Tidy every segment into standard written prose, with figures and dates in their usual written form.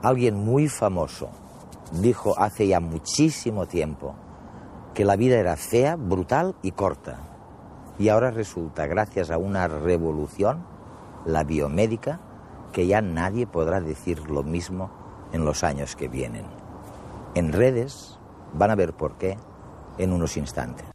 Alguien muy famoso dijo hace ya muchísimo tiempo que la vida era fea, brutal y corta. Y ahora resulta, gracias a una revolución, la biomédica, que ya nadie podrá decir lo mismo en los años que vienen. En redes van a ver por qué en unos instantes.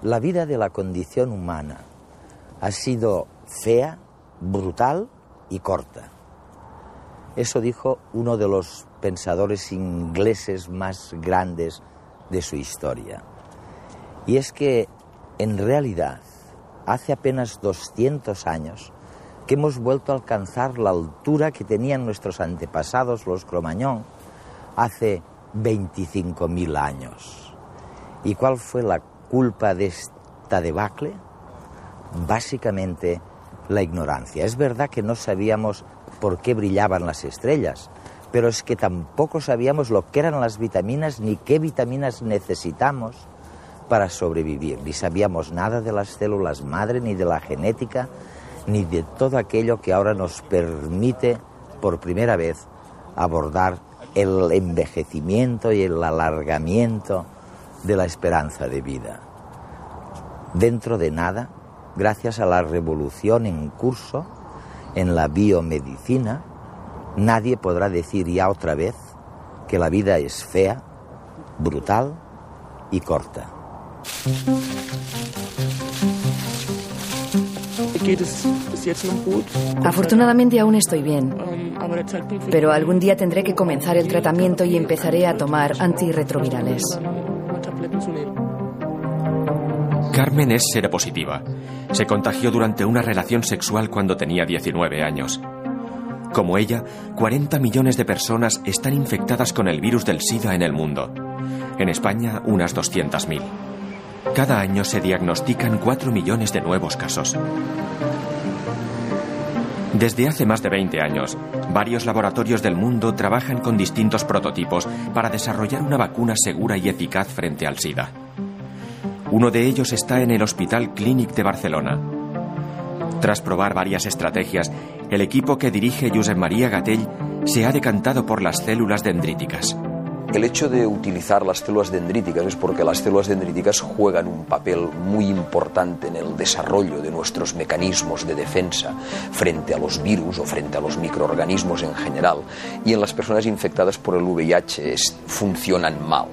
La vida de la condición humana ha sido fea, brutal y corta. Eso dijo uno de los pensadores ingleses más grandes de su historia. Y es que, en realidad, hace apenas 200 años que hemos vuelto a alcanzar la altura que tenían nuestros antepasados, los Cro-Magnon, hace 25.000 años. ¿Y cuál fue la culpa de esta debacle? Básicamente la ignorancia. Es verdad que no sabíamos por qué brillaban las estrellas, pero es que tampoco sabíamos lo que eran las vitaminas ni qué vitaminas necesitamos para sobrevivir. Ni sabíamos nada de las células madre, ni de la genética, ni de todo aquello que ahora nos permite por primera vez abordar el envejecimiento y el alargamiento de la esperanza de vida. Dentro de nada, gracias a la revolución en curso en la biomedicina, nadie podrá decir ya otra vez que la vida es fea, brutal y corta. Afortunadamente aún estoy bien, pero algún día tendré que comenzar el tratamiento y empezaré a tomar antirretrovirales. Carmen es seropositiva. Se contagió durante una relación sexual cuando tenía 19 años. Como ella, 40 millones de personas están infectadas con el virus del SIDA en el mundo. En España, unas 200.000. Cada año se diagnostican 4 millones de nuevos casos. Desde hace más de 20 años, varios laboratorios del mundo trabajan con distintos prototipos para desarrollar una vacuna segura y eficaz frente al SIDA. Uno de ellos está en el Hospital Clínic de Barcelona. Tras probar varias estrategias, el equipo que dirige Josep María Gatell se ha decantado por las células dendríticas. El hecho de utilizar las células dendríticas es porque las células dendríticas juegan un papel muy importante en el desarrollo de nuestros mecanismos de defensa frente a los virus o frente a los microorganismos en general, y en las personas infectadas por el VIH funcionan mal.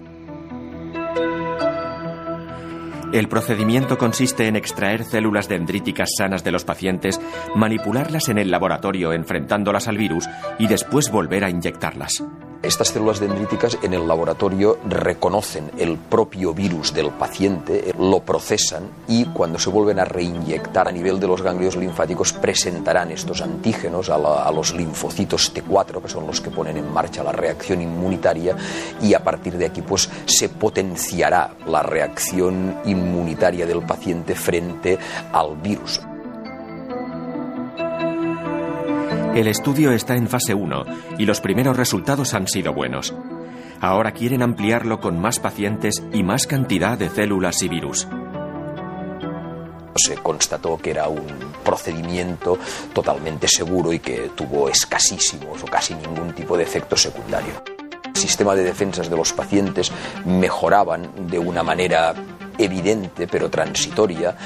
El procedimiento consiste en extraer células dendríticas sanas de los pacientes, manipularlas en el laboratorio enfrentándolas al virus y después volver a inyectarlas. Estas células dendríticas en el laboratorio reconocen el propio virus del paciente, lo procesan y cuando se vuelven a reinyectar a nivel de los ganglios linfáticos presentarán estos antígenos a los linfocitos T4, que son los que ponen en marcha la reacción inmunitaria, y a partir de aquí pues se potenciará la reacción inmunitaria del paciente frente al virus. El estudio está en fase 1 y los primeros resultados han sido buenos. Ahora quieren ampliarlo con más pacientes y más cantidad de células y virus. Se constató que era un procedimiento totalmente seguro y que tuvo escasísimos o casi ningún tipo de efecto secundario. El sistema de defensas de los pacientes mejoraban de una manera evidente pero transitoria.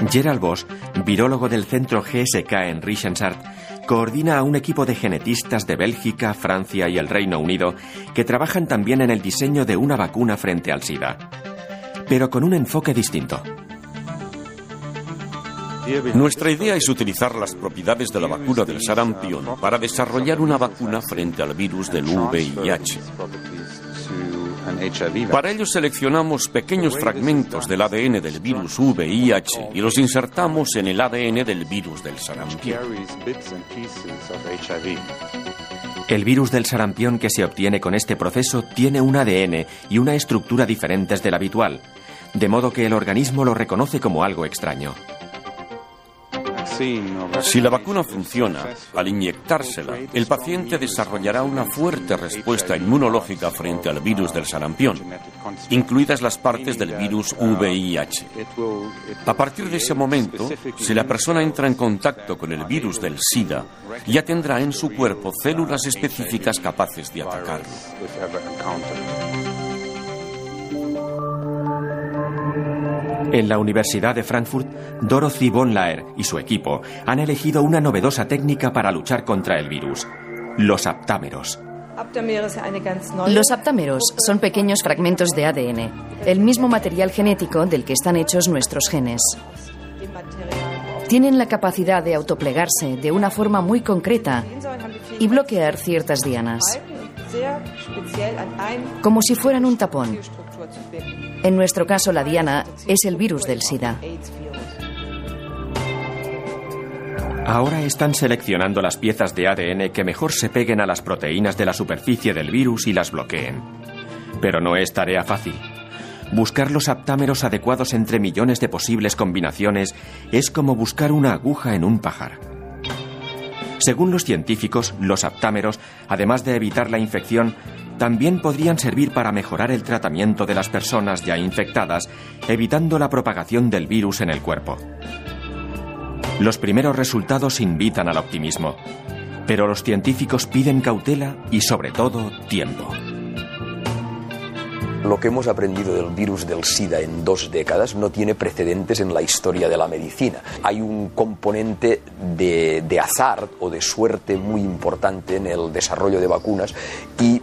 Gerald Bosch, virólogo del centro GSK en Richensart, coordina a un equipo de genetistas de Bélgica, Francia y el Reino Unido que trabajan también en el diseño de una vacuna frente al SIDA, pero con un enfoque distinto. Nuestra idea es utilizar las propiedades de la vacuna del sarampión para desarrollar una vacuna frente al virus del VIH. Para ello seleccionamos pequeños fragmentos del ADN del virus VIH y los insertamos en el ADN del virus del sarampión. El virus del sarampión que se obtiene con este proceso tiene un ADN y una estructura diferentes del habitual, de modo que el organismo lo reconoce como algo extraño. Si la vacuna funciona, al inyectársela, el paciente desarrollará una fuerte respuesta inmunológica frente al virus del sarampión, incluidas las partes del virus VIH. A partir de ese momento, si la persona entra en contacto con el virus del SIDA, ya tendrá en su cuerpo células específicas capaces de atacarlo. En la Universidad de Frankfurt, Dorothy von Laer y su equipo han elegido una novedosa técnica para luchar contra el virus: los aptámeros. Los aptámeros son pequeños fragmentos de ADN, el mismo material genético del que están hechos nuestros genes. Tienen la capacidad de autoplegarse de una forma muy concreta y bloquear ciertas dianas, como si fueran un tapón. En nuestro caso, la diana es el virus del SIDA. Ahora están seleccionando las piezas de ADN que mejor se peguen a las proteínas de la superficie del virus y las bloqueen. Pero no es tarea fácil. Buscar los aptámeros adecuados entre millones de posibles combinaciones es como buscar una aguja en un pajar. Según los científicos, los aptámeros, además de evitar la infección, también podrían servir para mejorar el tratamiento de las personas ya infectadas, evitando la propagación del virus en el cuerpo. Los primeros resultados invitan al optimismo, pero los científicos piden cautela y, sobre todo, tiempo. Lo que hemos aprendido del virus del SIDA en 2 décadas no tiene precedentes en la historia de la medicina. Hay un componente de azar o de suerte muy importante en el desarrollo de vacunas y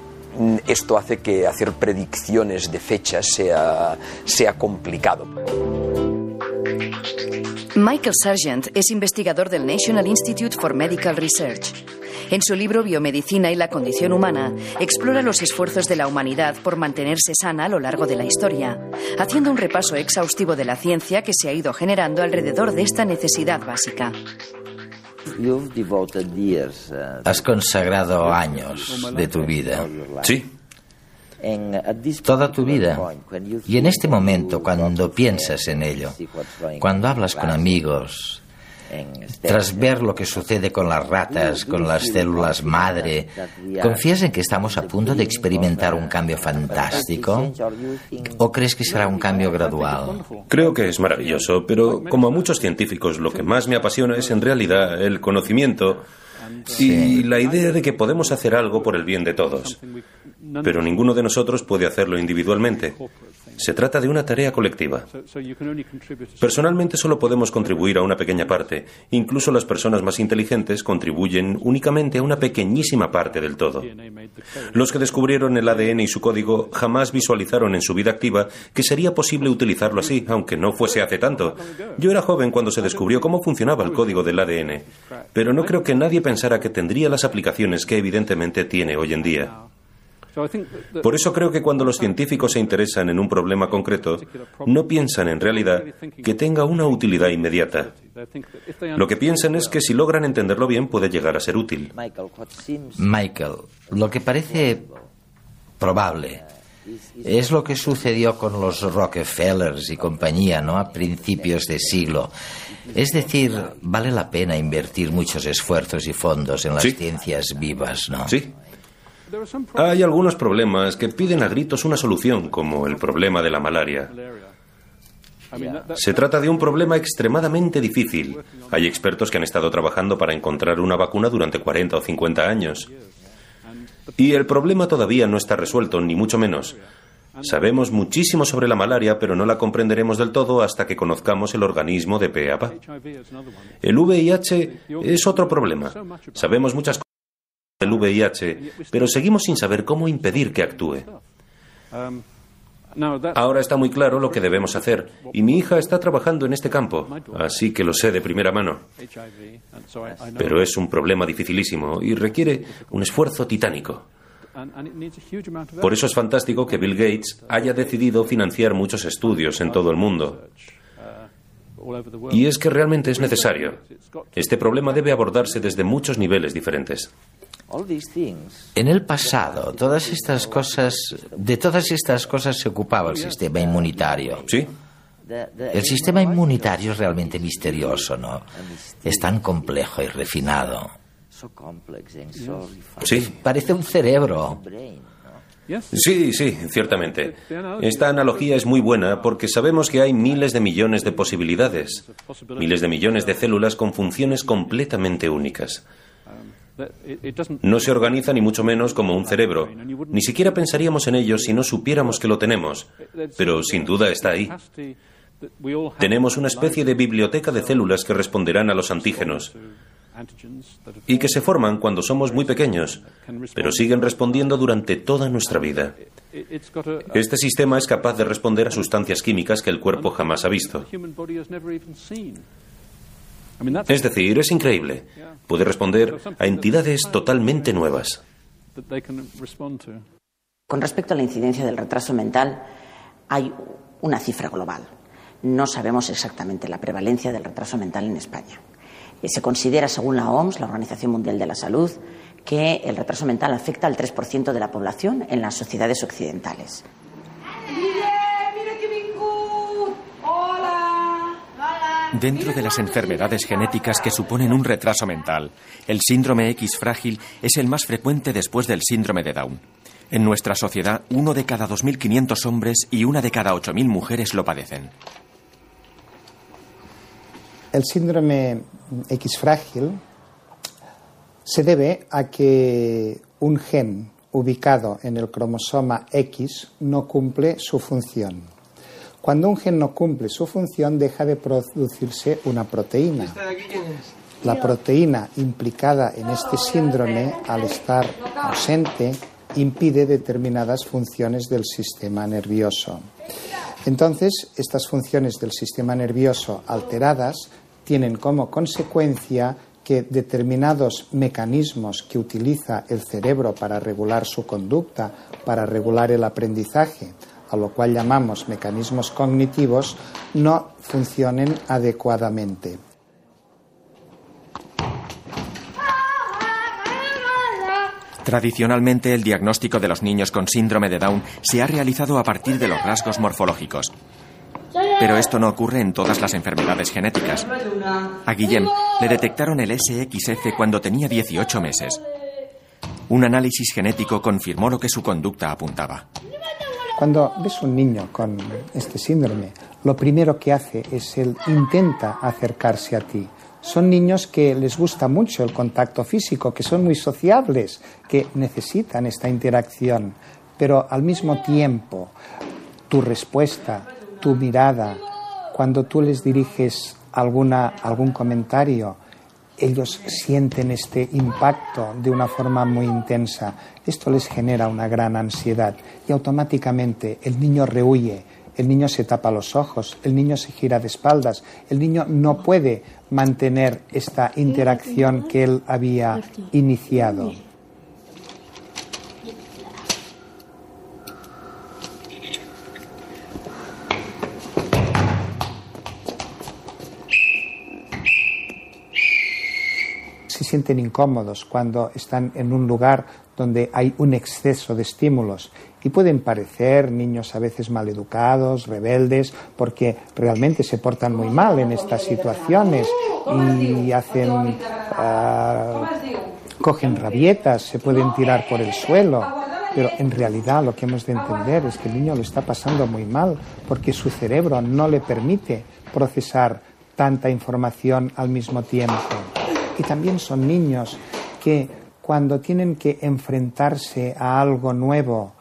esto hace que hacer predicciones de fechas sea complicado. Michael Sargent es investigador del National Institute for Medical Research. En su libro Biomedicina y la condición humana, explora los esfuerzos de la humanidad por mantenerse sana a lo largo de la historia, haciendo un repaso exhaustivo de la ciencia que se ha ido generando alrededor de esta necesidad básica. Has consagrado años de tu vida. Sí. Toda tu vida. Y en este momento, cuando piensas en ello, cuando hablas con amigos, tras ver lo que sucede con las ratas, con las células madre, ¿confías en que estamos a punto de experimentar un cambio fantástico? ¿O crees que será un cambio gradual? Creo que es maravilloso, pero como a muchos científicos, lo que más me apasiona es en realidad el conocimiento y la idea de que podemos hacer algo por el bien de todos. Pero ninguno de nosotros puede hacerlo individualmente. Se trata de una tarea colectiva. Personalmente solo podemos contribuir a una pequeña parte. Incluso las personas más inteligentes contribuyen únicamente a una pequeñísima parte del todo. Los que descubrieron el ADN y su código jamás visualizaron en su vida activa que sería posible utilizarlo así, aunque no fuese hace tanto. Yo era joven cuando se descubrió cómo funcionaba el código del ADN, pero no creo que nadie pensara que tendría las aplicaciones que evidentemente tiene hoy en día. Por eso creo que cuando los científicos se interesan en un problema concreto, no piensan en realidad que tenga una utilidad inmediata. Lo que piensan es que si logran entenderlo bien puede llegar a ser útil. Michael, lo que parece probable es lo que sucedió con los Rockefellers y compañía, ¿no?, a principios de siglo. Es decir, vale la pena invertir muchos esfuerzos y fondos en las ciencias vivas, ¿no? Sí. Hay algunos problemas que piden a gritos una solución, como el problema de la malaria. Se trata de un problema extremadamente difícil. Hay expertos que han estado trabajando para encontrar una vacuna durante 40 o 50 años. Y el problema todavía no está resuelto, ni mucho menos. Sabemos muchísimo sobre la malaria, pero no la comprenderemos del todo hasta que conozcamos el organismo de pe a pa. El VIH es otro problema. Sabemos muchas cosas del VIH, pero seguimos sin saber cómo impedir que actúe. Ahora está muy claro lo que debemos hacer, y mi hija está trabajando en este campo, así que lo sé de primera mano. Pero es un problema dificilísimo y requiere un esfuerzo titánico. Por eso es fantástico que Bill Gates haya decidido financiar muchos estudios en todo el mundo. Y es que realmente es necesario. Este problema debe abordarse desde muchos niveles diferentes. En el pasado, de todas estas cosas se ocupaba el sistema inmunitario. Sí. El sistema inmunitario es realmente misterioso, ¿no? Es tan complejo y refinado. Sí. Parece un cerebro. Sí, ciertamente. Esta analogía es muy buena porque sabemos que hay miles de millones de posibilidades, miles de millones de células con funciones completamente únicas. No se organiza ni mucho menos como un cerebro. Ni siquiera pensaríamos en ello si no supiéramos que lo tenemos, pero sin duda está ahí. Tenemos una especie de biblioteca de células que responderán a los antígenos y que se forman cuando somos muy pequeños, pero siguen respondiendo durante toda nuestra vida. Este sistema es capaz de responder a sustancias químicas que el cuerpo jamás ha visto. Es decir, es increíble. Puede responder a entidades totalmente nuevas. Con respecto a la incidencia del retraso mental, hay una cifra global. No sabemos exactamente la prevalencia del retraso mental en España. Se considera, según la OMS, la Organización Mundial de la Salud, que el retraso mental afecta al 3% de la población en las sociedades occidentales. Dentro de las enfermedades genéticas que suponen un retraso mental, el síndrome X frágil es el más frecuente después del síndrome de Down. En nuestra sociedad, 1 de cada 2.500 hombres y 1 de cada 8.000 mujeres lo padecen. El síndrome X frágil se debe a que un gen ubicado en el cromosoma X no cumple su función. Cuando un gen no cumple su función, deja de producirse una proteína. La proteína implicada en este síndrome, al estar ausente, impide determinadas funciones del sistema nervioso. Entonces, estas funciones del sistema nervioso alteradas tienen como consecuencia que determinados mecanismos que utiliza el cerebro para regular su conducta, para regular el aprendizaje, a lo cual llamamos mecanismos cognitivos, no funcionen adecuadamente. Tradicionalmente, el diagnóstico de los niños con síndrome de Down se ha realizado a partir de los rasgos morfológicos. Pero esto no ocurre en todas las enfermedades genéticas. A Guillem le detectaron el SXF cuando tenía 18 meses. Un análisis genético confirmó lo que su conducta apuntaba. Cuando ves un niño con este síndrome, lo primero que hace es él intenta acercarse a ti. Son niños que les gusta mucho el contacto físico, que son muy sociables, que necesitan esta interacción, pero al mismo tiempo tu respuesta, tu mirada, cuando tú les diriges algún comentario, ellos sienten este impacto de una forma muy intensa. Esto les genera una gran ansiedad y automáticamente el niño rehuye, el niño se tapa los ojos, el niño se gira de espaldas, el niño no puede mantener esta interacción que él había iniciado. Se sienten incómodos cuando están en un lugar donde hay un exceso de estímulos y pueden parecer niños a veces maleducados, rebeldes, porque realmente se portan muy mal en estas situaciones y cogen rabietas, se pueden tirar por el suelo, pero en realidad lo que hemos de entender es que el niño lo está pasando muy mal porque su cerebro no le permite procesar tanta información al mismo tiempo. Y también son niños que cuando tienen que enfrentarse a algo nuevo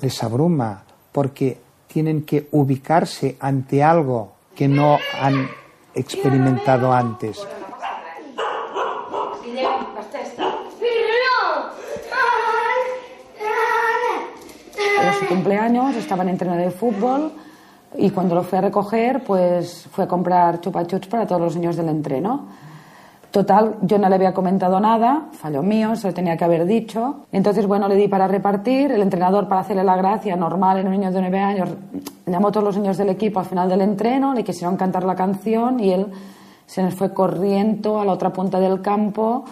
les abruma porque tienen que ubicarse ante algo que no han experimentado antes. Era su cumpleaños, estaba en entreno de fútbol y cuando lo fui a recoger, pues fue a comprar chupa chups para todos los niños del entreno. Total, yo no le había comentado nada, fallo mío, se lo tenía que haber dicho. Entonces, bueno, le di para repartir. El entrenador, para hacerle la gracia normal en un niño de 9 años, llamó a todos los niños del equipo al final del entreno, le quisieron cantar la canción y él se nos fue corriendo a la otra punta del campo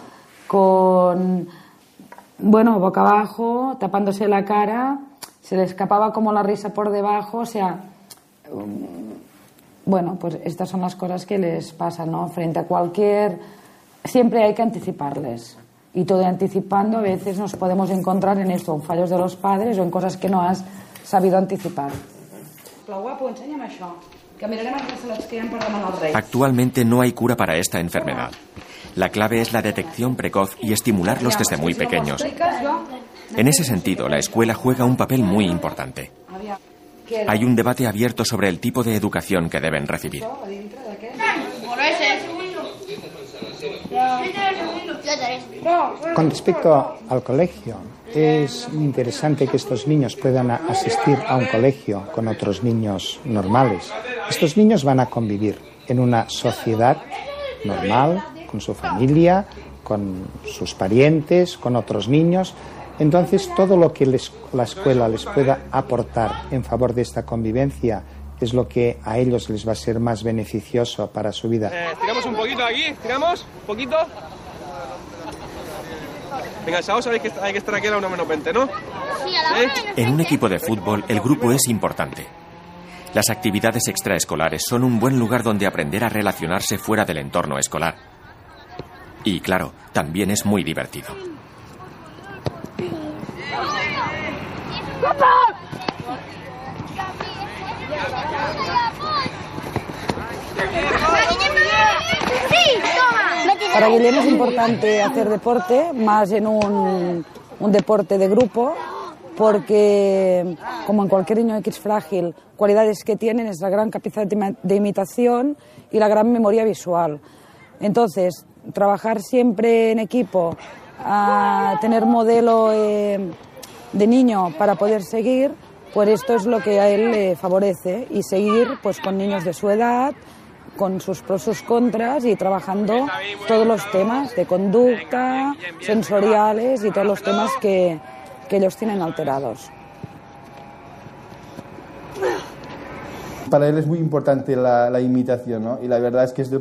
con bueno, boca abajo, tapándose la cara, se le escapaba como la risa por debajo, o sea, bueno, pues estas son las cosas que les pasan, ¿no? Frente a cualquier... Siempre hay que anticiparles. Y todo anticipando, a veces nos podemos encontrar en esto, en fallos de los padres o en cosas que no has sabido anticipar. Actualmente no hay cura para esta enfermedad. La clave es la detección precoz y estimularlos desde muy pequeños. En ese sentido, la escuela juega un papel muy importante. Hay un debate abierto sobre el tipo de educación que deben recibir. Con respecto al colegio, es muy interesante que estos niños puedan asistir a un colegio con otros niños normales. Estos niños van a convivir en una sociedad normal, con su familia, con sus parientes, con otros niños. Entonces, todo lo que la escuela les pueda aportar en favor de esta convivencia es lo que a ellos les va a ser más beneficioso para su vida. Tiramos un poquito aquí, tiramos un poquito. Venga, chavos, sabéis que hay que estar aquí a la 1:20, ¿no? Sí, a la 1:20. En un equipo de fútbol, el grupo es importante. Las actividades extraescolares son un buen lugar donde aprender a relacionarse fuera del entorno escolar. Y claro, también es muy divertido. Para Guillem es importante hacer deporte, más en un deporte de grupo, porque, como en cualquier niño X frágil, cualidades que tienen es la gran capacidad de imitación y la gran memoria visual. Entonces, trabajar siempre en equipo, a tener modelo de niño para poder seguir, pues esto es lo que a él le favorece, y seguir pues con niños de su edad, con sus pros, sus contras, y trabajando todos los temas de conducta, sensoriales y todos los temas que ellos tienen alterados. Para él es muy importante la imitación, ¿no? Y la verdad es que es de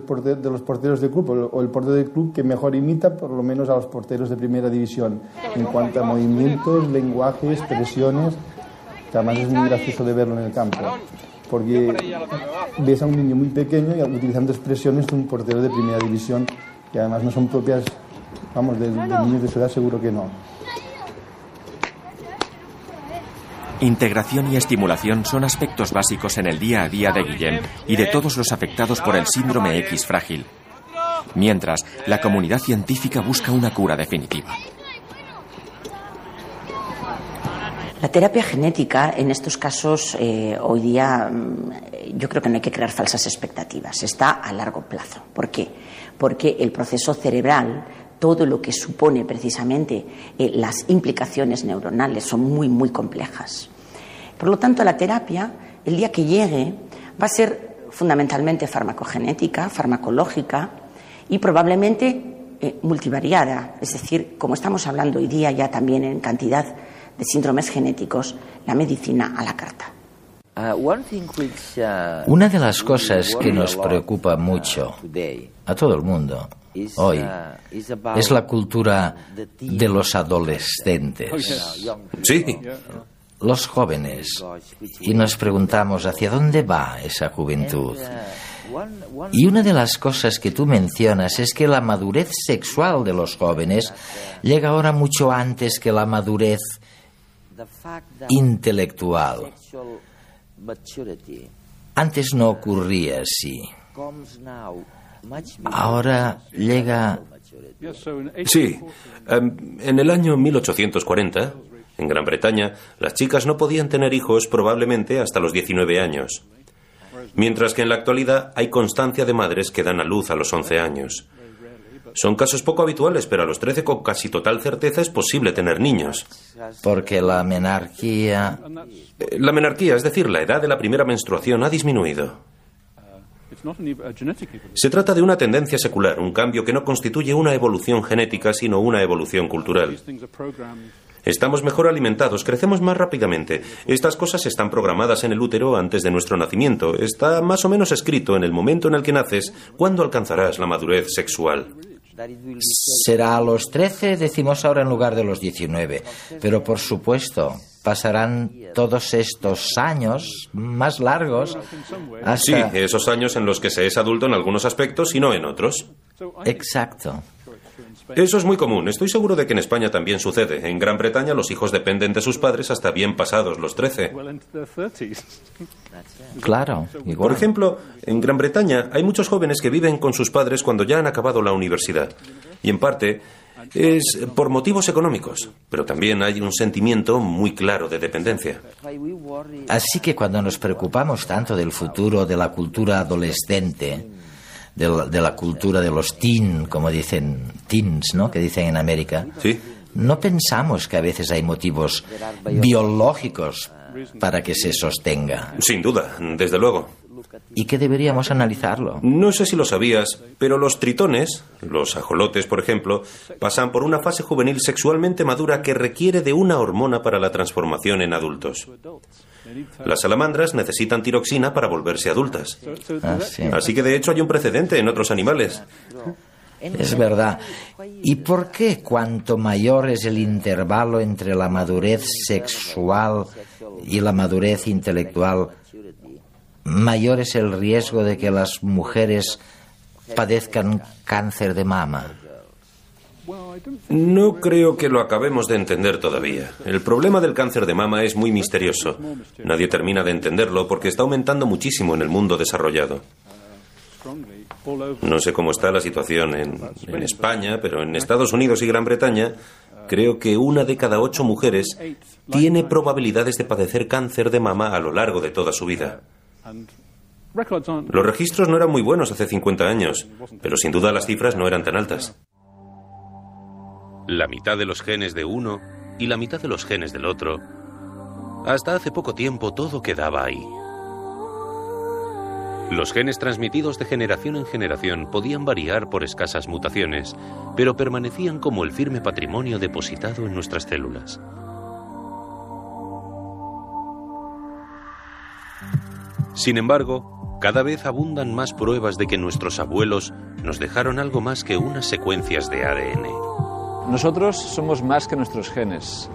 los porteros de club, o el portero del club que mejor imita, por lo menos a los porteros de primera división, en cuanto a movimientos, lenguaje, expresiones, que además es muy gracioso de verlo en el campo, porque ves a un niño muy pequeño y utilizando expresiones de un portero de primera división, que además no son propias, vamos, de niños de su edad, seguro que no. Integración y estimulación son aspectos básicos en el día a día de Guillem y de todos los afectados por el síndrome X frágil. Mientras, la comunidad científica busca una cura definitiva. La terapia genética, en estos casos, hoy día, yo creo que no hay que crear falsas expectativas. Está a largo plazo. ¿Por qué? Porque el proceso cerebral, todo lo que supone precisamente las implicaciones neuronales, son muy, muy complejas. Por lo tanto, la terapia, el día que llegue, va a ser fundamentalmente farmacogenética, farmacológica y probablemente multivariada. Es decir, como estamos hablando hoy día ya también en cantidad de síndromes genéticos, la medicina a la carta. Una de las cosas que nos preocupa mucho a todo el mundo hoy es la cultura de los adolescentes. Sí. Los jóvenes. Y nos preguntamos hacia dónde va esa juventud. Y una de las cosas que tú mencionas es que la madurez sexual de los jóvenes llega ahora mucho antes que la madurez intelectual. Antes no ocurría así. Ahora llega... Sí. En el año 1840, en Gran Bretaña, las chicas no podían tener hijos probablemente hasta los 19 años. Mientras que en la actualidad hay constancia de madres que dan a luz a los 11 años. Son casos poco habituales, pero a los 13 con casi total certeza es posible tener niños. Porque la menarquía... La menarquía, es decir, la edad de la primera menstruación, ha disminuido. Se trata de una tendencia secular, un cambio que no constituye una evolución genética, sino una evolución cultural. Estamos mejor alimentados, crecemos más rápidamente. Estas cosas están programadas en el útero antes de nuestro nacimiento. Está más o menos escrito en el momento en el que naces cuándo alcanzarás la madurez sexual. Será a los 13, decimos ahora, en lugar de los 19. Pero por supuesto, pasarán todos estos años más largos hasta... Sí, esos años en los que se es adulto en algunos aspectos y no en otros. Exacto. Eso es muy común. Estoy seguro de que en España también sucede. En Gran Bretaña los hijos dependen de sus padres hasta bien pasados los 13. Claro, igual. Por ejemplo, en Gran Bretaña hay muchos jóvenes que viven con sus padres cuando ya han acabado la universidad. Y en parte es por motivos económicos, pero también hay un sentimiento muy claro de dependencia. Así que cuando nos preocupamos tanto del futuro de la cultura adolescente, de la cultura de los como dicen, teens, ¿no?, que dicen en América, ¿sí?, no pensamos que a veces hay motivos biológicos para que se sostenga. Sin duda, desde luego. Y que deberíamos analizarlo. No sé si lo sabías, pero los tritones, los ajolotes, por ejemplo, pasan por una fase juvenil sexualmente madura que requiere de una hormona para la transformación en adultos. Las salamandras necesitan tiroxina para volverse adultas. Sí. Así que de hecho hay un precedente en otros animales. Es verdad. ¿Y por qué cuanto mayor es el intervalo entre la madurez sexual y la madurez intelectual, mayor es el riesgo de que las mujeres padezcan cáncer de mama? No creo que lo acabemos de entender todavía. El problema del cáncer de mama es muy misterioso. Nadie termina de entenderlo porque está aumentando muchísimo en el mundo desarrollado. No sé cómo está la situación en España, pero en Estados Unidos y Gran Bretaña creo que 1 de cada 8 mujeres tiene probabilidades de padecer cáncer de mama a lo largo de toda su vida. Los registros no eran muy buenos hace 50 años, pero sin duda las cifras no eran tan altas. La mitad de los genes de uno y la mitad de los genes del otro. Hasta hace poco tiempo todo quedaba ahí. Los genes transmitidos de generación en generación podían variar por escasas mutaciones, pero permanecían como el firme patrimonio depositado en nuestras células. Sin embargo, cada vez abundan más pruebas de que nuestros abuelos nos dejaron algo más que unas secuencias de ADN. Nosotros somos más que nuestros genes.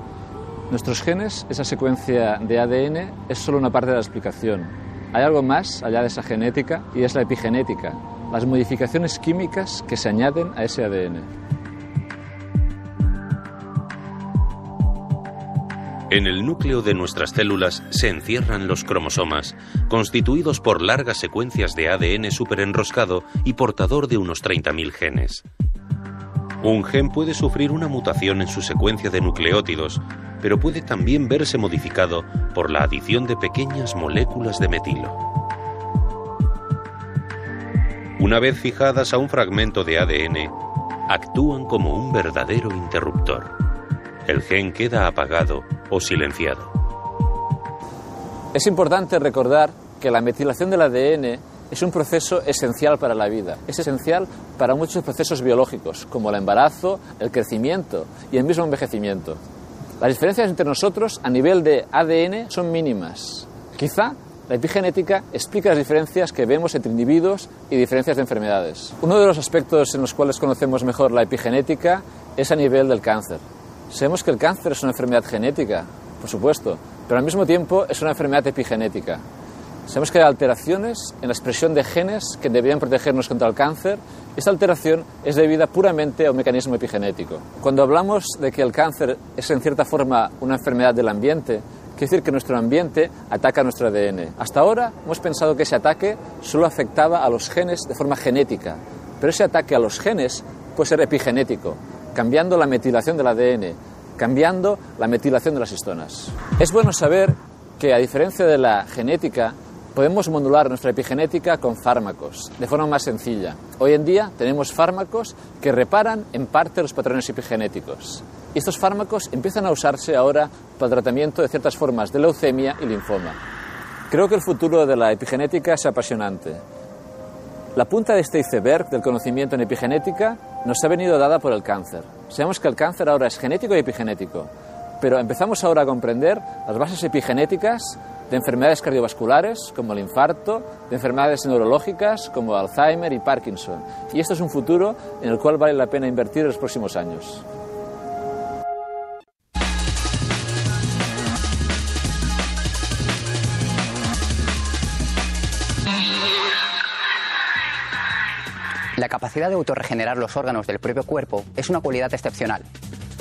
Nuestros genes, esa secuencia de ADN, es solo una parte de la explicación. Hay algo más allá de esa genética y es la epigenética, las modificaciones químicas que se añaden a ese ADN. En el núcleo de nuestras células se encierran los cromosomas, constituidos por largas secuencias de ADN superenroscado y portador de unos 30.000 genes. Un gen puede sufrir una mutación en su secuencia de nucleótidos, pero puede también verse modificado por la adición de pequeñas moléculas de metilo. Una vez fijadas a un fragmento de ADN, actúan como un verdadero interruptor. El gen queda apagado o silenciado. Es importante recordar que la metilación del ADN es un proceso esencial para la vida. Es esencial para muchos procesos biológicos, como el embarazo, el crecimiento y el mismo envejecimiento. Las diferencias entre nosotros a nivel de ADN son mínimas. Quizá la epigenética explica las diferencias que vemos entre individuos y diferencias de enfermedades. Uno de los aspectos en los cuales conocemos mejor la epigenética es a nivel del cáncer. Sabemos que el cáncer es una enfermedad genética, por supuesto, pero al mismo tiempo es una enfermedad epigenética. Sabemos que hay alteraciones en la expresión de genes que deberían protegernos contra el cáncer. Esta alteración es debida puramente a un mecanismo epigenético. Cuando hablamos de que el cáncer es en cierta forma una enfermedad del ambiente, quiere decir que nuestro ambiente ataca a nuestro ADN. Hasta ahora hemos pensado que ese ataque solo afectaba a los genes de forma genética, pero ese ataque a los genes puede ser epigenético, cambiando la metilación del ADN, cambiando la metilación de las histonas. Es bueno saber que, a diferencia de la genética, podemos modular nuestra epigenética con fármacos, de forma más sencilla. Hoy en día tenemos fármacos que reparan en parte los patrones epigenéticos. Y estos fármacos empiezan a usarse ahora para el tratamiento de ciertas formas de leucemia y linfoma. Creo que el futuro de la epigenética es apasionante. La punta de este iceberg del conocimiento en epigenética nos ha venido dada por el cáncer. Sabemos que el cáncer ahora es genético y epigenético, pero empezamos ahora a comprender las bases epigenéticas de enfermedades cardiovasculares como el infarto, de enfermedades neurológicas como Alzheimer y Parkinson. Y esto es un futuro en el cual vale la pena invertir en los próximos años. La capacidad de autorregenerar los órganos del propio cuerpo es una cualidad excepcional.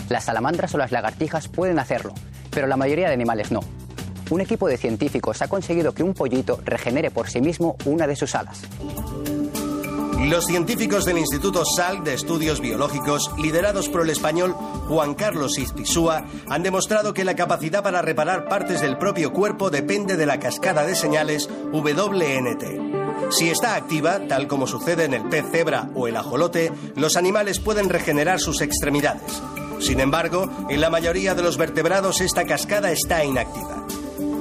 Las salamandras o las lagartijas pueden hacerlo, pero la mayoría de animales no. Un equipo de científicos ha conseguido que un pollito regenere por sí mismo una de sus alas. Los científicos del Instituto Salk de Estudios Biológicos, liderados por el español Juan Carlos Izpisúa, han demostrado que la capacidad para reparar partes del propio cuerpo depende de la cascada de señales WNT. Si está activa, tal como sucede en el pez cebra o el ajolote, los animales pueden regenerar sus extremidades. Sin embargo, en la mayoría de los vertebrados esta cascada está inactiva.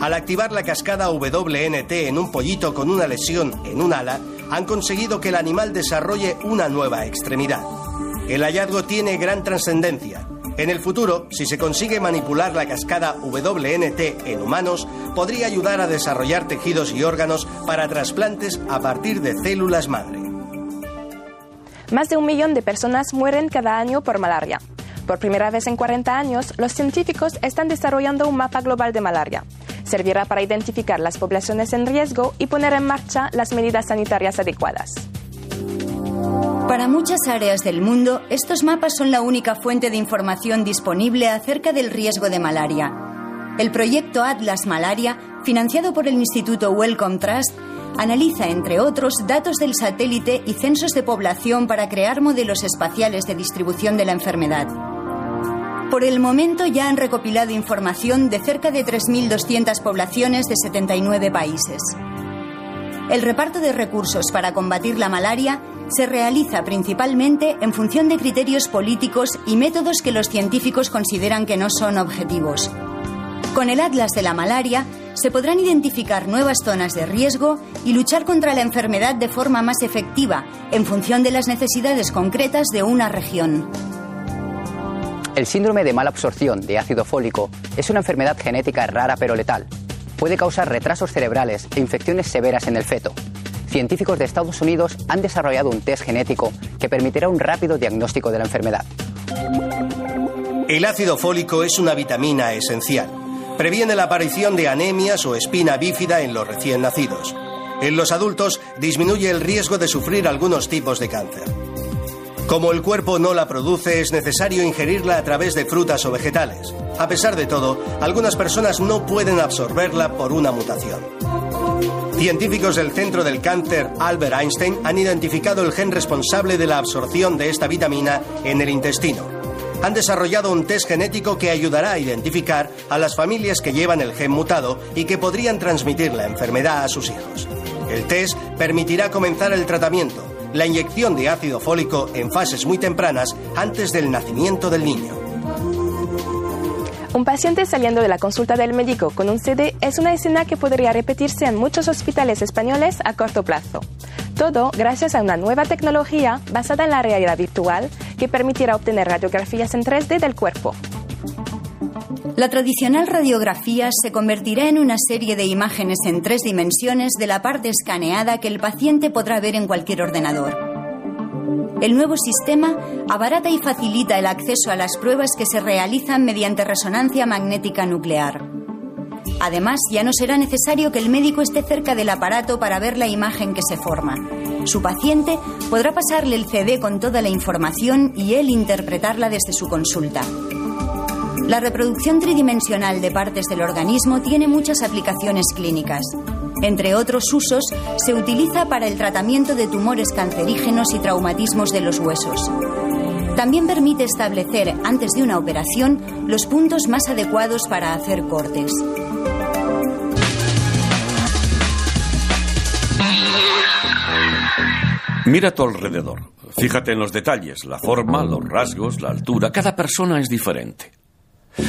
Al activar la cascada WNT en un pollito con una lesión en un ala, han conseguido que el animal desarrolle una nueva extremidad. El hallazgo tiene gran trascendencia. En el futuro, si se consigue manipular la cascada WNT en humanos, podría ayudar a desarrollar tejidos y órganos para trasplantes a partir de células madre. Más de 1 millón de personas mueren cada año por malaria. Por primera vez en 40 años, los científicos están desarrollando un mapa global de malaria. Servirá para identificar las poblaciones en riesgo y poner en marcha las medidas sanitarias adecuadas. Para muchas áreas del mundo, estos mapas son la única fuente de información disponible acerca del riesgo de malaria. El proyecto Atlas Malaria, financiado por el Instituto Wellcome Trust, analiza, entre otros, datos del satélite y censos de población para crear modelos espaciales de distribución de la enfermedad. Por el momento ya han recopilado información de cerca de 3.200 poblaciones de 79 países. El reparto de recursos para combatir la malaria se realiza principalmente en función de criterios políticos y métodos que los científicos consideran que no son objetivos. Con el Atlas de la Malaria se podrán identificar nuevas zonas de riesgo y luchar contra la enfermedad de forma más efectiva en función de las necesidades concretas de una región. El síndrome de mala absorción de ácido fólico es una enfermedad genética rara pero letal. Puede causar retrasos cerebrales e infecciones severas en el feto. Científicos de Estados Unidos han desarrollado un test genético que permitirá un rápido diagnóstico de la enfermedad. El ácido fólico es una vitamina esencial. Previene la aparición de anemias o espina bífida en los recién nacidos. En los adultos disminuye el riesgo de sufrir algunos tipos de cáncer. Como el cuerpo no la produce, es necesario ingerirla a través de frutas o vegetales. A pesar de todo, algunas personas no pueden absorberla por una mutación. Científicos del Centro del Cáncer Albert Einstein han identificado el gen responsable de la absorción de esta vitamina en el intestino. Han desarrollado un test genético que ayudará a identificar a las familias que llevan el gen mutado y que podrían transmitir la enfermedad a sus hijos. El test permitirá comenzar el tratamiento, la inyección de ácido fólico en fases muy tempranas antes del nacimiento del niño. Un paciente saliendo de la consulta del médico con un CD es una escena que podría repetirse en muchos hospitales españoles a corto plazo. Todo gracias a una nueva tecnología basada en la realidad virtual que permitirá obtener radiografías en 3D del cuerpo. La tradicional radiografía se convertirá en una serie de imágenes en 3 dimensiones de la parte escaneada que el paciente podrá ver en cualquier ordenador. El nuevo sistema abarata y facilita el acceso a las pruebas que se realizan mediante resonancia magnética nuclear. Además, ya no será necesario que el médico esté cerca del aparato para ver la imagen que se forma. Su paciente podrá pasarle el CD con toda la información y él interpretarla desde su consulta. La reproducción tridimensional de partes del organismo tiene muchas aplicaciones clínicas. Entre otros usos, se utiliza para el tratamiento de tumores cancerígenos y traumatismos de los huesos. También permite establecer, antes de una operación, los puntos más adecuados para hacer cortes. Mira a tu alrededor. Fíjate en los detalles, la forma, los rasgos, la altura. Cada persona es diferente.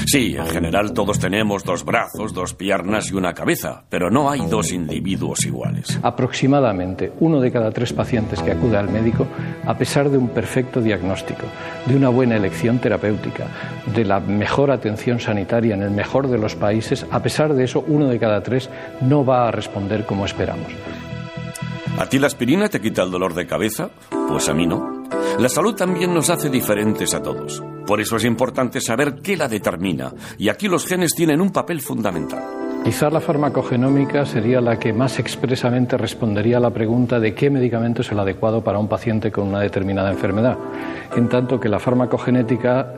Sí, en general todos tenemos 2 brazos, 2 piernas y una cabeza, pero no hay 2 individuos iguales. Aproximadamente 1 de cada 3 pacientes que acude al médico, a pesar de un perfecto diagnóstico, de una buena elección terapéutica, de la mejor atención sanitaria en el mejor de los países, a pesar de eso, 1 de cada 3 no va a responder como esperamos. ¿A ti la aspirina te quita el dolor de cabeza? Pues a mí no. La salud también nos hace diferentes a todos. Por eso es importante saber qué la determina. Y aquí los genes tienen un papel fundamental. Quizá la farmacogenómica sería la que más expresamente respondería a la pregunta de qué medicamento es el adecuado para un paciente con una determinada enfermedad. En tanto que la farmacogenética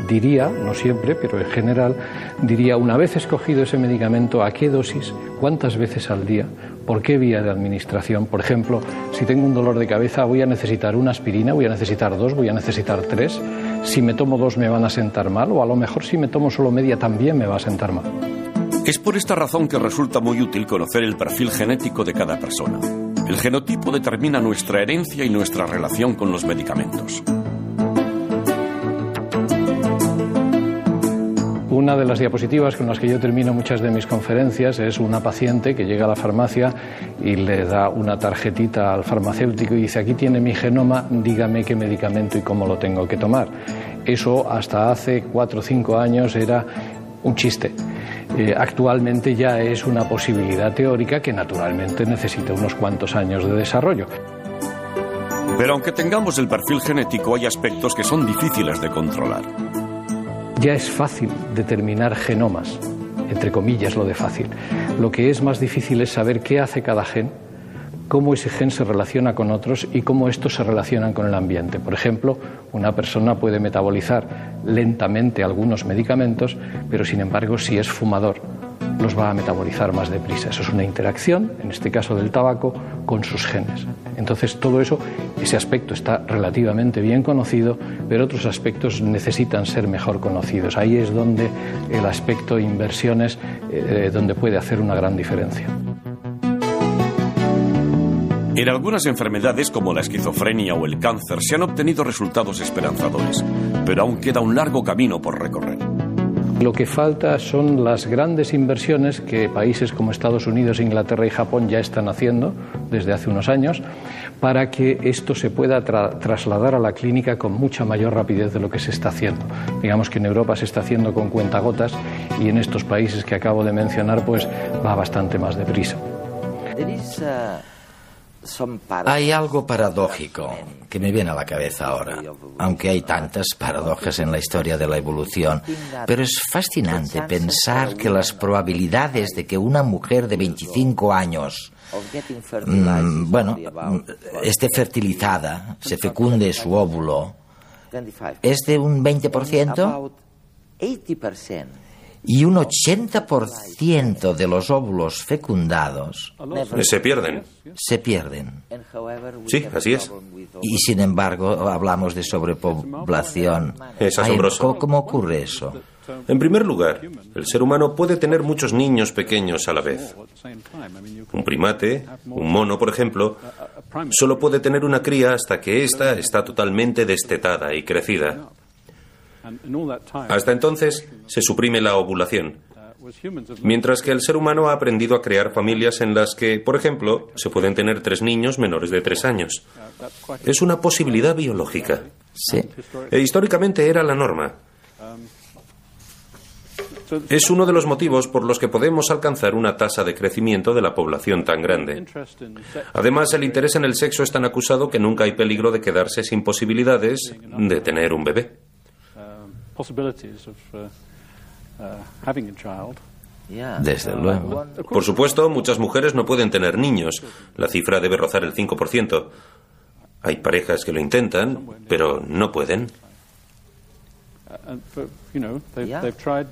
diría, no siempre, pero en general, diría una vez escogido ese medicamento, a qué dosis, cuántas veces al día, por qué vía de administración. Por ejemplo, si tengo un dolor de cabeza voy a necesitar una aspirina, voy a necesitar 2, voy a necesitar 3. Si me tomo 2 me van a sentar mal, o a lo mejor si me tomo solo media también me va a sentar mal. Es por esta razón que resulta muy útil conocer el perfil genético de cada persona. El genotipo determina nuestra herencia y nuestra relación con los medicamentos. Una de las diapositivas con las que yo termino muchas de mis conferencias es una paciente que llega a la farmacia y le da una tarjetita al farmacéutico y dice: aquí tiene mi genoma, dígame qué medicamento y cómo lo tengo que tomar. Eso hasta hace 4 o 5 años era un chiste. Actualmente ya es una posibilidad teórica que naturalmente necesita unos cuantos años de desarrollo. Pero aunque tengamos el perfil genético, hay aspectos que son difíciles de controlar. Ya es fácil determinar genomas, entre comillas lo de fácil. Lo que es más difícil es saber qué hace cada gen, cómo ese gen se relaciona con otros y cómo estos se relacionan con el ambiente. Por ejemplo, una persona puede metabolizar lentamente algunos medicamentos, pero sin embargo, si es fumador, los va a metabolizar más deprisa. Eso es una interacción, en este caso del tabaco, con sus genes. Entonces, todo eso, ese aspecto está relativamente bien conocido, pero otros aspectos necesitan ser mejor conocidos. Ahí es donde el aspecto inversiones, donde puede hacer una gran diferencia. En algunas enfermedades como la esquizofrenia o el cáncer se han obtenido resultados esperanzadores, pero aún queda un largo camino por recorrer. Lo que falta son las grandes inversiones que países como Estados Unidos, Inglaterra y Japón ya están haciendo desde hace unos años para que esto se pueda trasladar a la clínica con mucha mayor rapidez de lo que se está haciendo. Digamos que en Europa se está haciendo con cuentagotas y en estos países que acabo de mencionar pues va bastante más deprisa. Hay algo paradójico que me viene a la cabeza ahora, aunque hay tantas paradojas en la historia de la evolución, pero es fascinante pensar que las probabilidades de que una mujer de 25 años esté fertilizada, se fecunde su óvulo, es de un 20%. Y un 80% de los óvulos fecundados se pierden. Se pierden. Sí, así es. Y sin embargo, hablamos de sobrepoblación. Es asombroso. ¿Cómo ocurre eso? En primer lugar, el ser humano puede tener muchos niños pequeños a la vez. Un primate, un mono, por ejemplo, solo puede tener una cría hasta que ésta está totalmente destetada y crecida. Hasta entonces se suprime la ovulación, mientras que el ser humano ha aprendido a crear familias en las que, por ejemplo, se pueden tener 3 niños menores de 3 años. Es una posibilidad biológica. Sí. E históricamente era la norma. Es uno de los motivos por los que podemos alcanzar una tasa de crecimiento de la población tan grande. Además, el interés en el sexo es tan acusado que nunca hay peligro de quedarse sin posibilidades de tener un bebé. Desde luego. Por supuesto, muchas mujeres no pueden tener niños. La cifra debe rozar el 5%. Hay parejas que lo intentan, pero no pueden.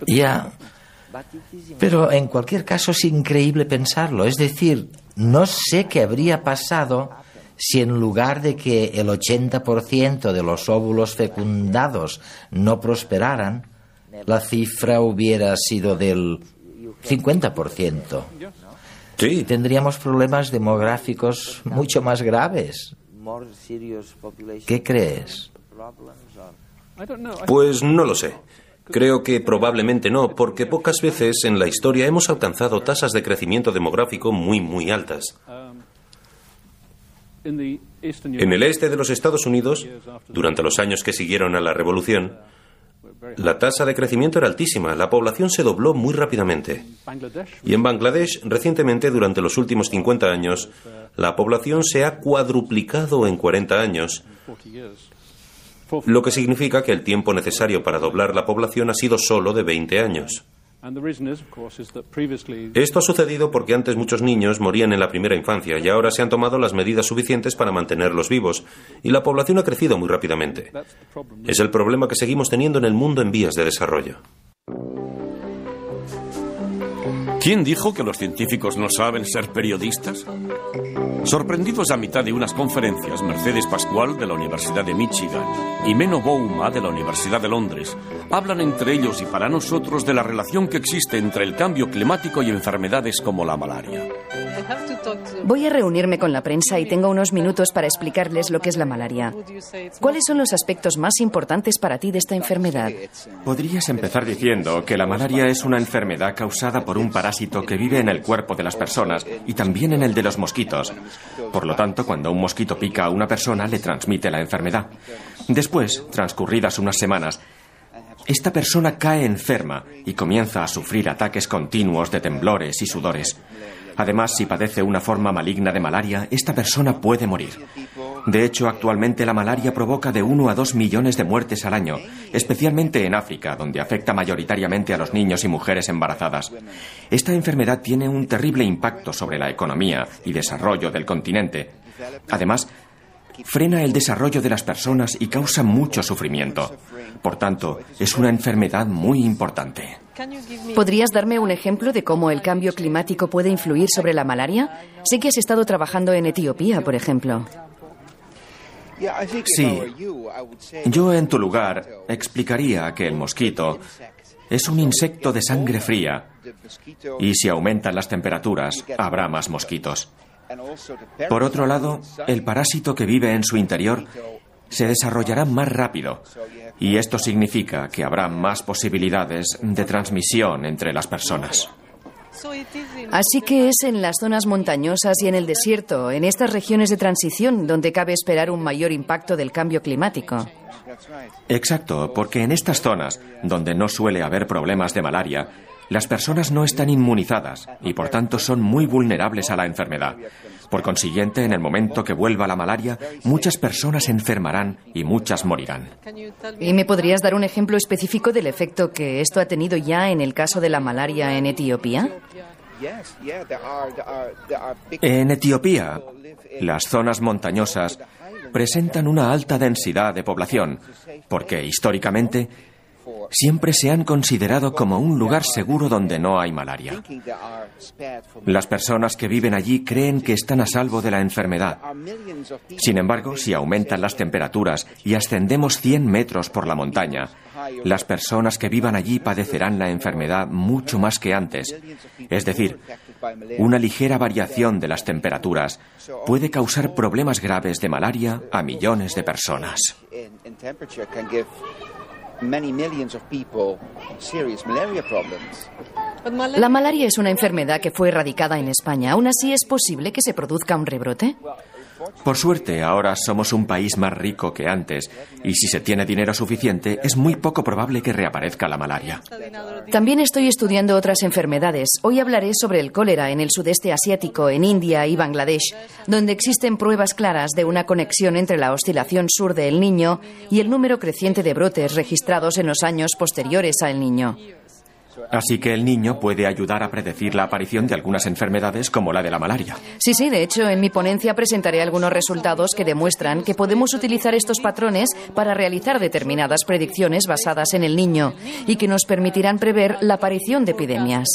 Ya. Pero en cualquier caso es increíble pensarlo. Es decir, no sé qué habría pasado si en lugar de que el 80% de los óvulos fecundados no prosperaran, la cifra hubiera sido del 50%. Sí. Tendríamos problemas demográficos mucho más graves. ¿Qué crees? Pues no lo sé. Creo que probablemente no, porque pocas veces en la historia hemos alcanzado tasas de crecimiento demográfico muy altas. En el este de los Estados Unidos, durante los años que siguieron a la Revolución, la tasa de crecimiento era altísima, la población se dobló muy rápidamente. Y en Bangladesh, recientemente, durante los últimos 50 años, la población se ha cuadruplicado en 40 años, lo que significa que el tiempo necesario para doblar la población ha sido solo de 20 años. Esto ha sucedido porque antes muchos niños morían en la primera infancia y ahora se han tomado las medidas suficientes para mantenerlos vivos, y la población ha crecido muy rápidamente. Es el problema que seguimos teniendo en el mundo en vías de desarrollo. ¿Quién dijo que los científicos no saben ser periodistas? Sorprendidos a mitad de unas conferencias, Mercedes Pascual, de la Universidad de Michigan, y Menno Bouma, de la Universidad de Londres, hablan entre ellos y para nosotros de la relación que existe entre el cambio climático y enfermedades como la malaria. Voy a reunirme con la prensa y tengo unos minutos para explicarles lo que es la malaria. ¿Cuáles son los aspectos más importantes para ti de esta enfermedad? Podrías empezar diciendo que la malaria es una enfermedad causada por un parásito que vive en el cuerpo de las personas y también en el de los mosquitos. Por lo tanto, cuando un mosquito pica a una persona, le transmite la enfermedad. Después, transcurridas unas semanas, esta persona cae enferma y comienza a sufrir ataques continuos de temblores y sudores. Además, si padece una forma maligna de malaria, esta persona puede morir. De hecho, actualmente la malaria provoca de 1 a 2 millones de muertes al año, especialmente en África, donde afecta mayoritariamente a los niños y mujeres embarazadas. Esta enfermedad tiene un terrible impacto sobre la economía y desarrollo del continente. Además, frena el desarrollo de las personas y causa mucho sufrimiento. Por tanto, es una enfermedad muy importante. ¿Podrías darme un ejemplo de cómo el cambio climático puede influir sobre la malaria? Sé que has estado trabajando en Etiopía, por ejemplo. Sí. Yo, en tu lugar, explicaría que el mosquito es un insecto de sangre fría y si aumentan las temperaturas, habrá más mosquitos. Por otro lado, el parásito que vive en su interior se desarrollará más rápido y esto significa que habrá más posibilidades de transmisión entre las personas. Así que es en las zonas montañosas y en el desierto, en estas regiones de transición, donde cabe esperar un mayor impacto del cambio climático. Exacto, porque en estas zonas, donde no suele haber problemas de malaria, las personas no están inmunizadas y por tanto son muy vulnerables a la enfermedad. Por consiguiente, en el momento que vuelva la malaria, muchas personas se enfermarán y muchas morirán. ¿Y me podrías dar un ejemplo específico del efecto que esto ha tenido ya en el caso de la malaria en Etiopía? En Etiopía, las zonas montañosas presentan una alta densidad de población, porque históricamente siempre se han considerado como un lugar seguro donde no hay malaria. Las personas que viven allí creen que están a salvo de la enfermedad. Sin embargo, si aumentan las temperaturas y ascendemos 100 metros por la montaña, las personas que vivan allí padecerán la enfermedad mucho más que antes. Es decir, una ligera variación de las temperaturas puede causar problemas graves de malaria a millones de personas. La malaria es una enfermedad que fue erradicada en España. ¿Aún así es posible que se produzca un rebrote? Por suerte, ahora somos un país más rico que antes, y si se tiene dinero suficiente, es muy poco probable que reaparezca la malaria. También estoy estudiando otras enfermedades. Hoy hablaré sobre el cólera en el sudeste asiático, en India y Bangladesh, donde existen pruebas claras de una conexión entre la oscilación sur del Niño y el número creciente de brotes registrados en los años posteriores al Niño. Así que el Niño puede ayudar a predecir la aparición de algunas enfermedades como la de la malaria. Sí, de hecho, en mi ponencia presentaré algunos resultados que demuestran que podemos utilizar estos patrones para realizar determinadas predicciones basadas en el Niño y que nos permitirán prever la aparición de epidemias.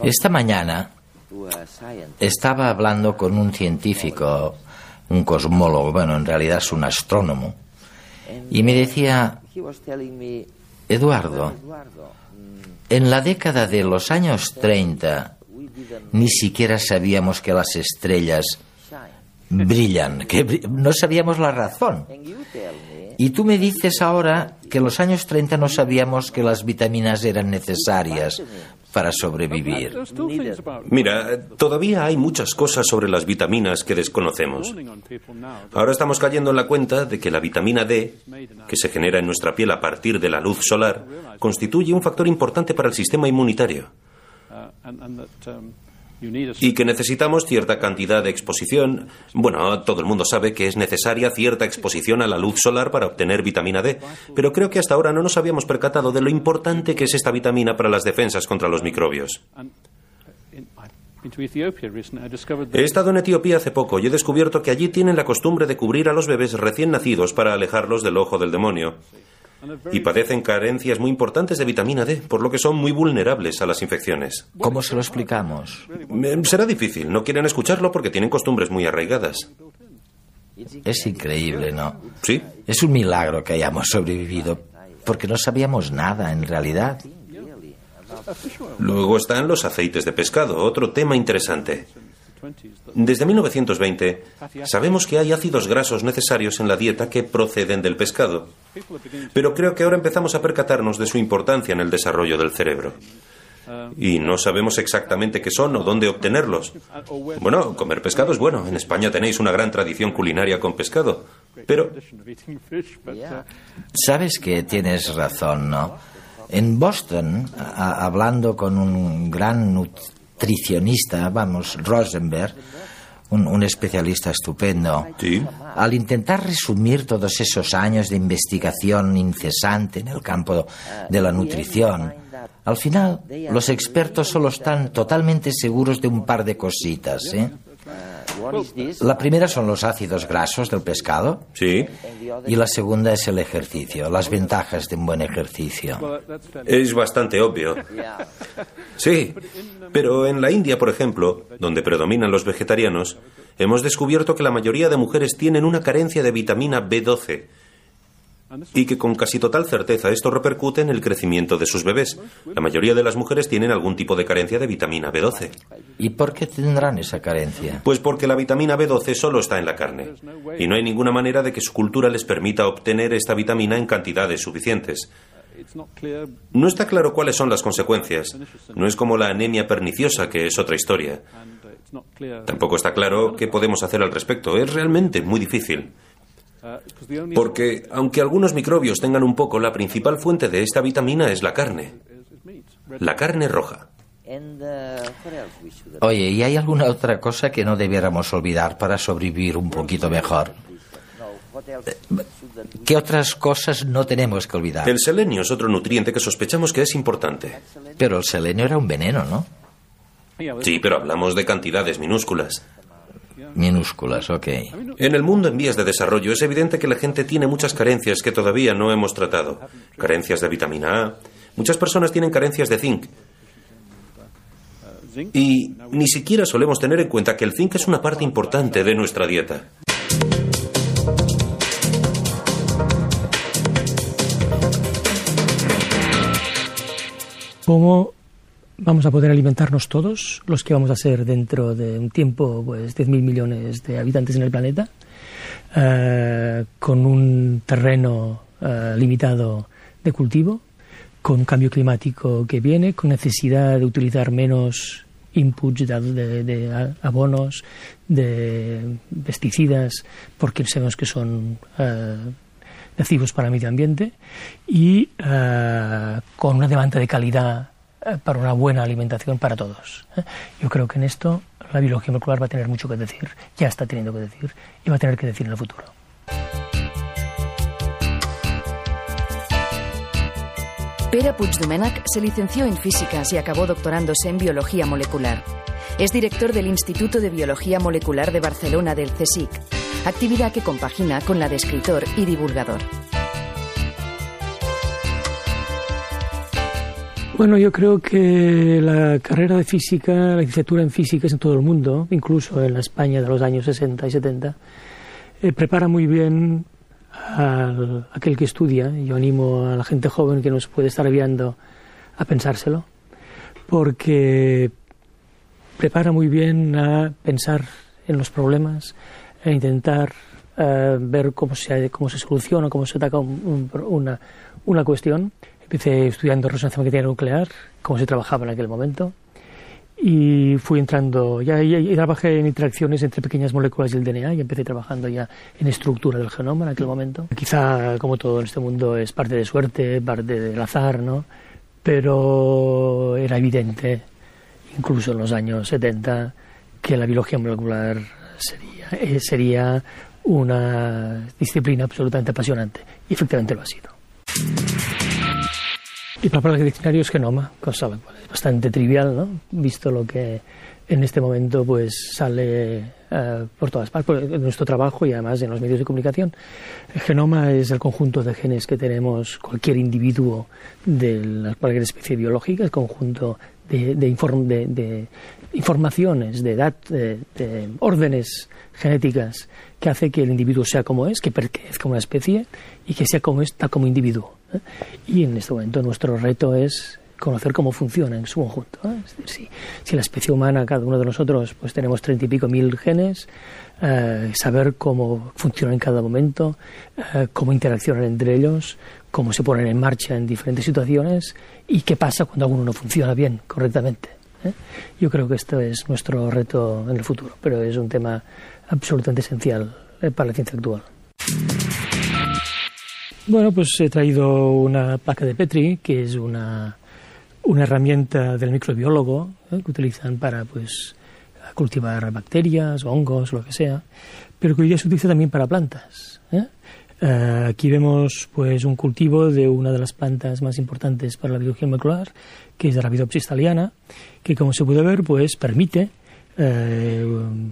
Esta mañana estaba hablando con un científico, un cosmólogo, bueno, en realidad es un astrónomo, y me decía: Eduardo, En la década de los años 30 ni siquiera sabíamos que las estrellas brillan, no sabíamos la razón. Y tú me dices ahora que en los años 30 no sabíamos que las vitaminas eran necesarias para sobrevivir. Mira, todavía hay muchas cosas sobre las vitaminas que desconocemos. Ahora estamos cayendo en la cuenta de que la vitamina D, que se genera en nuestra piel a partir de la luz solar, constituye un factor importante para el sistema inmunitario. Y que necesitamos cierta cantidad de exposición. Bueno, todo el mundo sabe que es necesaria cierta exposición a la luz solar para obtener vitamina D, pero creo que hasta ahora no nos habíamos percatado de lo importante que es esta vitamina para las defensas contra los microbios. He estado en Etiopía hace poco y he descubierto que allí tienen la costumbre de cubrir a los bebés recién nacidos para alejarlos del ojo del demonio. Y padecen carencias muy importantes de vitamina D, por lo que son muy vulnerables a las infecciones. ¿Cómo se lo explicamos? Será difícil, no quieren escucharlo porque tienen costumbres muy arraigadas. Es increíble, ¿no? Sí. Es un milagro que hayamos sobrevivido, porque no sabíamos nada en realidad. Luego están los aceites de pescado, otro tema interesante. Desde 1920 sabemos que hay ácidos grasos necesarios en la dieta que proceden del pescado, pero creo que ahora empezamos a percatarnos de su importancia en el desarrollo del cerebro. Y no sabemos exactamente qué son o dónde obtenerlos. Bueno, comer pescado es bueno. En España tenéis una gran tradición culinaria con pescado, pero... Sabes que tienes razón, ¿no? En Boston, hablando con un gran nutricionista, Rosenberg, un especialista estupendo. ¿Sí? Al intentar resumir todos esos años de investigación incesante en el campo de la nutrición, al final los expertos solo están totalmente seguros de un par de cositas, ¿eh? La primera son los ácidos grasos del pescado. Sí. Y la segunda es el ejercicio, las ventajas de un buen ejercicio. Es bastante obvio. Sí, pero en la India, por ejemplo, donde predominan los vegetarianos, hemos descubierto que la mayoría de mujeres tienen una carencia de vitamina B12 y que con casi total certeza esto repercute en el crecimiento de sus bebés. La mayoría de las mujeres tienen algún tipo de carencia de vitamina B12. ¿Y por qué tendrán esa carencia? Pues porque la vitamina B12 solo está en la carne y no hay ninguna manera de que su cultura les permita obtener esta vitamina en cantidades suficientes. No está claro cuáles son las consecuencias. No es como la anemia perniciosa, que es otra historia. Tampoco está claro qué podemos hacer al respecto. Es realmente muy difícil. Porque, aunque algunos microbios tengan un poco, la principal fuente de esta vitamina es la carne. La carne roja. Oye, ¿y hay alguna otra cosa que no debiéramos olvidar para sobrevivir un poquito mejor? ¿Qué otras cosas no tenemos que olvidar? El selenio es otro nutriente que sospechamos que es importante. Pero el selenio era un veneno, ¿no? Sí, pero hablamos de cantidades minúsculas. Minúsculas, ok. En el mundo en vías de desarrollo es evidente que la gente tiene muchas carencias que todavía no hemos tratado. Carencias de vitamina A. Muchas personas tienen carencias de zinc. Y ni siquiera solemos tener en cuenta que el zinc es una parte importante de nuestra dieta. ¿Cómo vamos a poder alimentarnos todos, los que vamos a ser dentro de un tiempo, pues 10.000 millones de habitantes en el planeta, con un terreno limitado de cultivo, con un cambio climático que viene, con necesidad de utilizar menos inputs de abonos, de pesticidas, porque sabemos que son nocivos para el medio ambiente, y con una demanda de calidad para una buena alimentación para todos. Yo creo que en esto la biología molecular va a tener mucho que decir, ya está teniendo que decir, y va a tener que decir en el futuro. Pere Puigdomènech se licenció en físicas y acabó doctorándose en biología molecular. Es director del Instituto de Biología Molecular de Barcelona del CSIC, actividad que compagina con la de escritor y divulgador. Bueno, yo creo que la carrera de física, la licenciatura en físicas en todo el mundo, incluso en la España de los años 60 y 70, prepara muy bien a aquel que estudia. Yo animo a la gente joven que nos puede estar viendo a pensárselo, porque prepara muy bien a pensar en los problemas, a intentar ver cómo se soluciona, cómo se ataca una cuestión. Empecé estudiando resonancia magnética nuclear, cómo se trabajaba en aquel momento, y fui entrando, ya trabajé en interacciones entre pequeñas moléculas y el DNA, y empecé trabajando ya en estructura del genoma en aquel momento. Quizá, como todo en este mundo, es parte de suerte, parte del azar, ¿no? Pero era evidente, incluso en los años 70, que la biología molecular sería una disciplina absolutamente apasionante, y efectivamente lo ha sido. Y la palabra del diccionario es genoma, cosa la cual es bastante trivial, ¿no? Visto lo que en este momento pues sale por todas partes, en nuestro trabajo y además en los medios de comunicación. El genoma es el conjunto de genes que tenemos cualquier individuo de cualquier especie biológica, el conjunto de informaciones, de órdenes genéticas que hace que el individuo sea como es, que pertenezca a una especie y que sea como es, tal como individuo. Y en este momento nuestro reto es conocer cómo funciona en su conjunto, ¿eh? Es decir, si la especie humana, cada uno de nosotros, pues tenemos 30 y pico mil genes, saber cómo funcionan en cada momento, cómo interaccionan entre ellos, cómo se ponen en marcha en diferentes situaciones y qué pasa cuando alguno no funciona bien, correctamente, ¿eh? Yo creo que esto es nuestro reto en el futuro, pero es un tema absolutamente esencial para la ciencia actual. Bueno, pues he traído una placa de Petri, que es una herramienta del microbiólogo, que utilizan para pues cultivar bacterias, hongos, lo que sea, pero que hoy día se utiliza también para plantas, ¿eh? Aquí vemos pues un cultivo de una de las plantas más importantes para la biología molecular, que es la Arabidopsis thaliana, que como se puede ver pues permite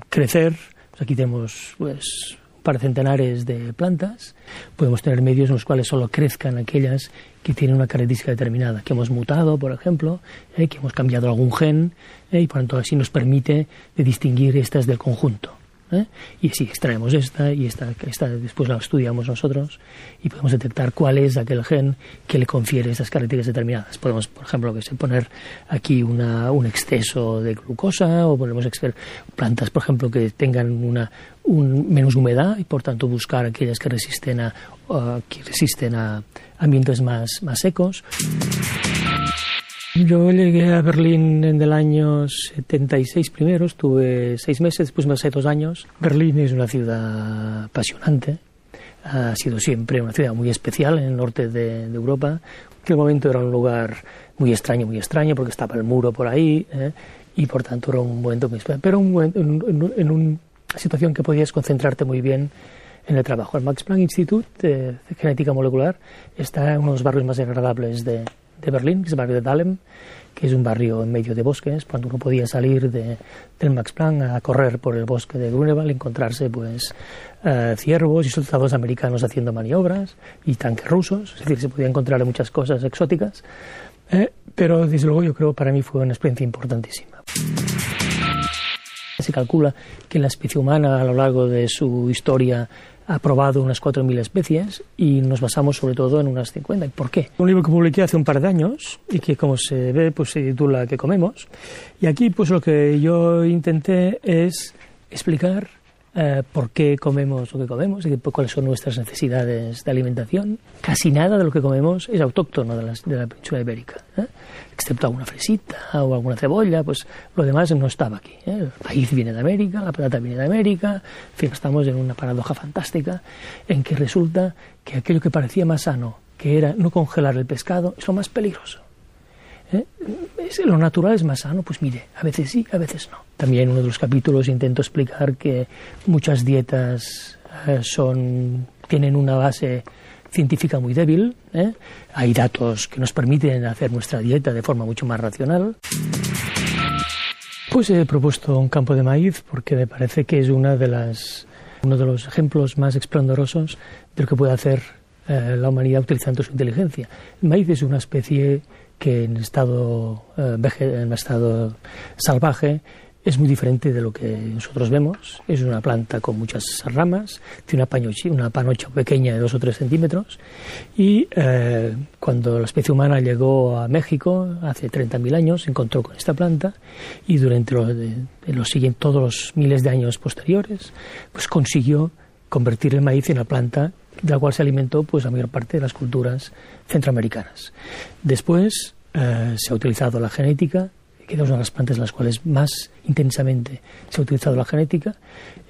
crecer. Pues aquí tenemos pues un par de centenares de plantas. Podemos tener medios en los cuales solo crezcan aquellas que tienen una característica determinada, que hemos mutado, por ejemplo, que hemos cambiado algún gen, y por tanto así nos permite de distinguir estas del conjunto. Y si extraemos esta y esta después la estudiamos nosotros y podemos detectar cuál es aquel gen que le confiere esas características determinadas. Podemos, por ejemplo, poner aquí un exceso de glucosa, o podemos plantas, por ejemplo, que tengan menos humedad y por tanto buscar aquellas que resisten a ambientes más secos. Yo llegué a Berlín en el año 76 primero, estuve 6 meses, después me pasé 2 años. Berlín es una ciudad apasionante, ha sido siempre una ciudad muy especial en el norte de Europa. En aquel momento era un lugar muy extraño, porque estaba el muro por ahí, y por tanto era un momento muy especial, pero en una situación que podías concentrarte muy bien en el trabajo. El Max Planck Institute de Genética Molecular está en uno de los barrios más agradables de Berlín, que es el barrio de Dahlem, que es un barrio en medio de bosques. Cuando uno podía salir del Max Planck a correr por el bosque de Grunewald y encontrarse pues ciervos y soldados americanos haciendo maniobras y tanques rusos, es decir, se podía encontrar muchas cosas exóticas, pero desde luego yo creo para mí fue una experiencia importantísima. Se calcula que la especie humana a lo largo de su historia ha probado unas 4.000 especies y nos basamos sobre todo en unas 50. ¿Por qué? Un libro que publiqué hace un par de años y que, como se ve, pues se titula ¿Qué comemos? Y aquí pues lo que yo intenté es explicar por qué comemos lo que comemos y cuáles son nuestras necesidades de alimentación. Casi nada de lo que comemos es autóctono de la península ibérica, excepto alguna fresita o alguna cebolla, pues lo demás no estaba aquí. El maíz viene de América, la patata viene de América, en fin, estamos en una paradoja fantástica en que resulta que aquello que parecía más sano, que era no congelar el pescado, es lo más peligroso. Lo natural es más sano, pues mire, a veces sí, a veces no. También en uno de los capítulos intento explicar que muchas dietas tienen una base científica muy débil, hay datos que nos permiten hacer nuestra dieta de forma mucho más racional. Pues he propuesto un campo de maíz porque me parece que es uno de los ejemplos más esplendorosos de lo que puede hacer la humanidad utilizando su inteligencia. El maíz es una especie que en estado salvaje es muy diferente de lo que nosotros vemos. Es una planta con muchas ramas, tiene una panocha pequeña de 2 o 3 centímetros y cuando la especie humana llegó a México hace 30.000 años se encontró con esta planta y durante todos los miles de años posteriores pues consiguió convertir el maíz en la planta de la cual se alimentó pues la mayor parte de las culturas centroamericanas. Después se ha utilizado la genética, que es una de las plantas en las cuales más intensamente se ha utilizado la genética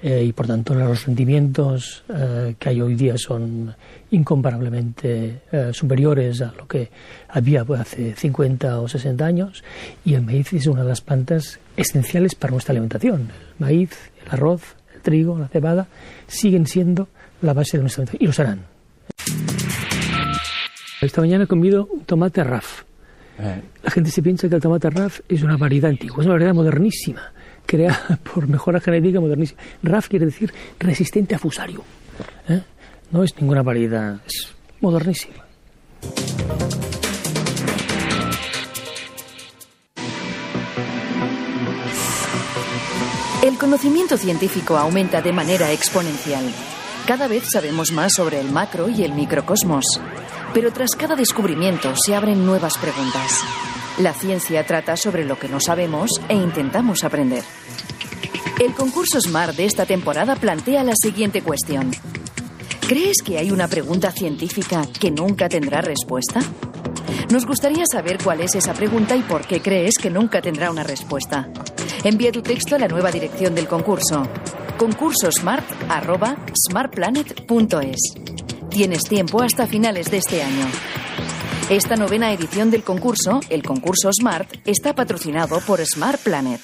y por tanto los rendimientos que hay hoy día son incomparablemente superiores a lo que había pues, hace 50 o 60 años y el maíz es una de las plantas esenciales para nuestra alimentación. El maíz, el arroz, el trigo, la cebada siguen siendo la base de nuestra alimentación y lo serán. Esta mañana he comido un tomate RAF. La gente se piensa que el tomate RAF es una variedad antigua, es una variedad modernísima, creada por mejora genética modernísima. RAF quiere decir resistente a fusario. No es ninguna variedad, es modernísima. El conocimiento científico aumenta de manera exponencial. Cada vez sabemos más sobre el macro y el microcosmos. Pero tras cada descubrimiento se abren nuevas preguntas. La ciencia trata sobre lo que no sabemos e intentamos aprender. El concurso SMART de esta temporada plantea la siguiente cuestión. ¿Crees que hay una pregunta científica que nunca tendrá respuesta? Nos gustaría saber cuál es esa pregunta y por qué crees que nunca tendrá una respuesta. Envía tu texto a la nueva dirección del concurso: concursosmart@smartplanet.es. Tienes tiempo hasta finales de este año. Esta 9ª edición del concurso, el concurso SMART, está patrocinado por Smart Planet.